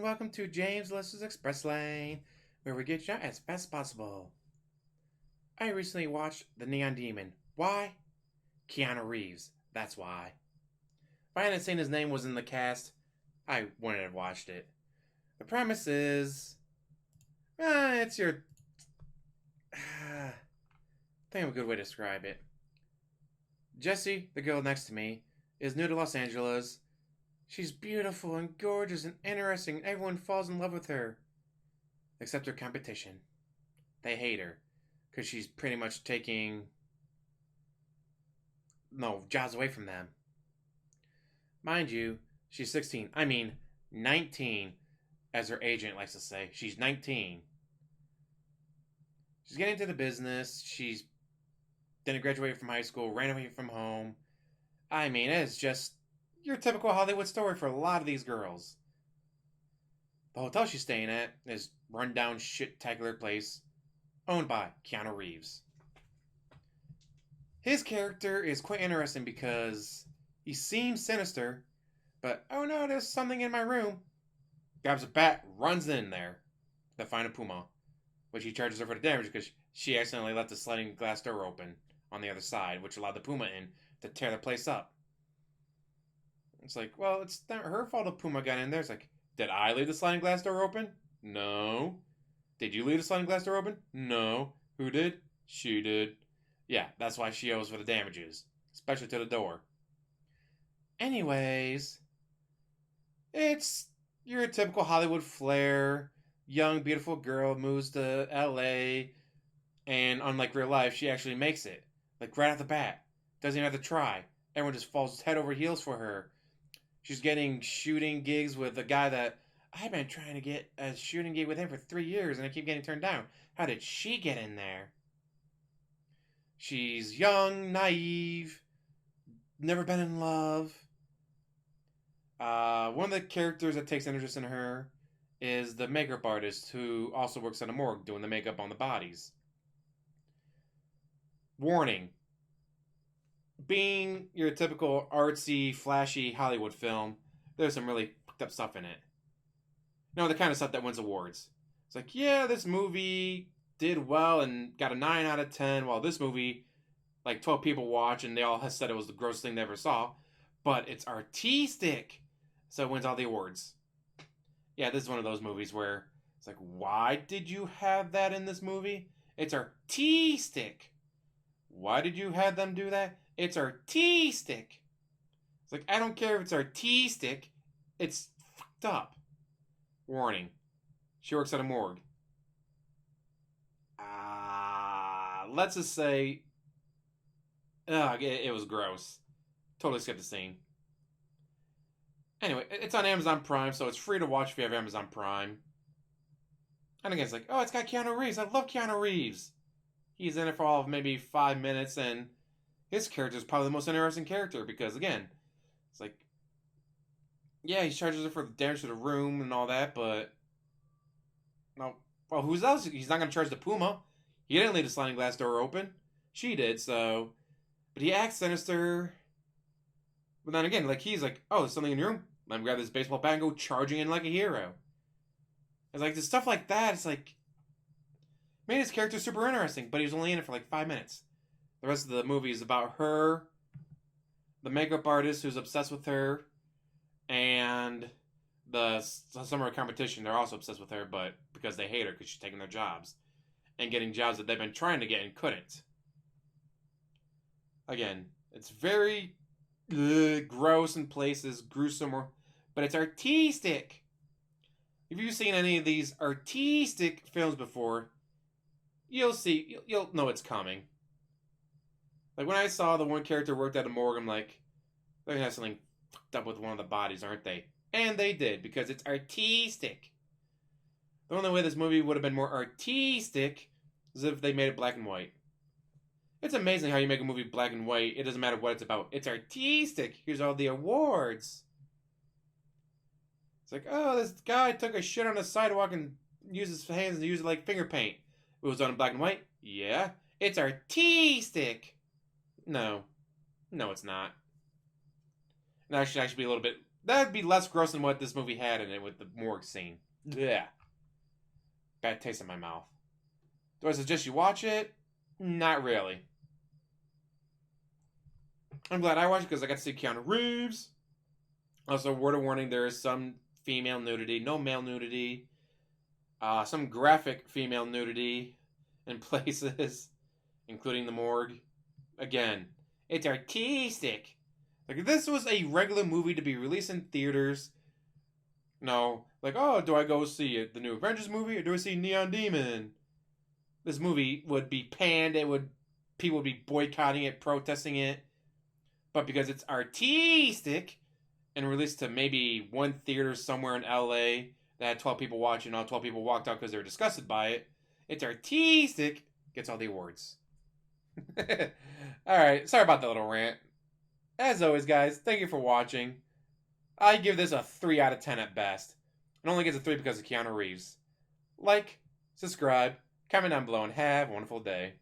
welcome to James Lester's Express Lane, where we get you out as fast as possible. I recently watched The Neon Demon. Why? Keanu Reeves. That's why. If I hadn't seen his name was in the cast, I wouldn't have watched it. The premise is... it's your... I think of a good way to describe it. Jessie, the girl next to me, is new to Los Angeles. She's beautiful and gorgeous and interesting, and everyone falls in love with her. Except her competition. They hate her, because she's pretty much taking... jobs away from them. Mind you, she's 16. I mean, 19, as her agent likes to say. She's 19. She's getting into the business. She's didn't graduate from high school, ran away from home. I mean, it's just your typical Hollywood story for a lot of these girls. The hotel she's staying at is run-down, shit-tacular place owned by Keanu Reeves. His character is quite interesting because he seems sinister, but oh no, there's something in my room. Grabs a bat, runs in there to find a puma, which he charges her for the damage because she accidentally left the sliding glass door open on the other side, which allowed the puma in to tear the place up. It's like, well, it's not her fault the puma got in there. It's like, did I leave the sliding glass door open? No. Did you leave the sliding glass door open? No. Who did? She did. Yeah, that's why she owes for the damages, especially to the door. Anyways, it's your typical Hollywood flair. Young, beautiful girl moves to LA, and unlike real life, she actually makes it. Like, right off the bat. Doesn't even have to try. Everyone just falls head over heels for her. She's getting shooting gigs with a guy that I've been trying to get a shooting gig with him for 3 years, and I keep getting turned down. How did she get in there? She's young, naive, never been in love. One of the characters that takes interest in her is the makeup artist who also works at a morgue doing the makeup on the bodies. Warning. Being your typical artsy, flashy Hollywood film, there's some really fucked up stuff in it. The kind of stuff that wins awards. It's like, yeah, this movie did well and got a 9 out of 10, while this movie, like 12 people watch and they all said it was the grossest thing they ever saw. But it's arteeeeestic, so it wins all the awards. Yeah, this is one of those movies where it's like, why did you have that in this movie? It's arteeeeestic. Why did you have them do that? It's arteeeeestic. It's like, I don't care if it's arteeeeestic. It's fucked up. Warning. She works at a morgue. Let's just say... it was gross. Totally skipped the scene. Anyway, it's on Amazon Prime, so it's free to watch if you have Amazon Prime. And again, it's like, oh, it's got Keanu Reeves. I love Keanu Reeves. He's in it for all of maybe 5 minutes, and his character is probably the most interesting character because, again, it's like, yeah, he charges her for the damage to the room and all that, but no. Well, who's else? He's not going to charge the puma. He didn't leave the sliding glass door open. She did, so. But he acts sinister. But then again, like, he's like, oh, there's something in your room. Let me grab this baseball bat and go charging in like a hero. It's like, the stuff like that, it's like, made his character super interesting, but he was only in it for like 5 minutes. The rest of the movie is about her, the makeup artist who's obsessed with her, and the summer competition. They're also obsessed with her, but because they hate her because she's taking their jobs and getting jobs that they've been trying to get and couldn't. Again, it's very gross in places, gruesome, but it's arteeeeestic. If you've seen any of these arteeeeestic films before, you'll know it's coming. Like, when I saw the one character worked at a morgue, I'm like, they're gonna have something fucked up with one of the bodies, aren't they? And they did, because it's arteeeeestic. The only way this movie would have been more arteeeeestic is if they made it black and white. It's amazing how you make a movie black and white. It doesn't matter what it's about. It's arteeeeestic. Here's all the awards. It's like, oh, this guy took a shit on the sidewalk and used his hands and used it like finger paint. It was done in black and white? Yeah. It's arteeeeestic. No. No, it's not. It actually be a little bit That'd be less gross than what this movie had in it with the morgue scene. Yeah. Bad taste in my mouth. Do I suggest you watch it? Not really. I'm glad I watched it because I got to see Keanu Reeves. Also, word of warning, there is some female nudity, no male nudity. Some graphic female nudity in places, including the morgue. Again, it's arteeeeestic. Like, if this was a regular movie to be released in theaters, no, like, oh, do I go see it, the new Avengers movie, or do I see Neon Demon? This movie would be panned. People would be boycotting it, protesting it. But because it's artistic and released to maybe one theater somewhere in LA that had 12 people watching, all 12 people walked out because they were disgusted by it. It's artistic, gets all the awards. Alright, sorry about that little rant. As always, guys, thank you for watching. I give this a 3 out of 10 at best. It only gets a 3 because of Keanu Reeves. Like, subscribe, comment down below, and have a wonderful day.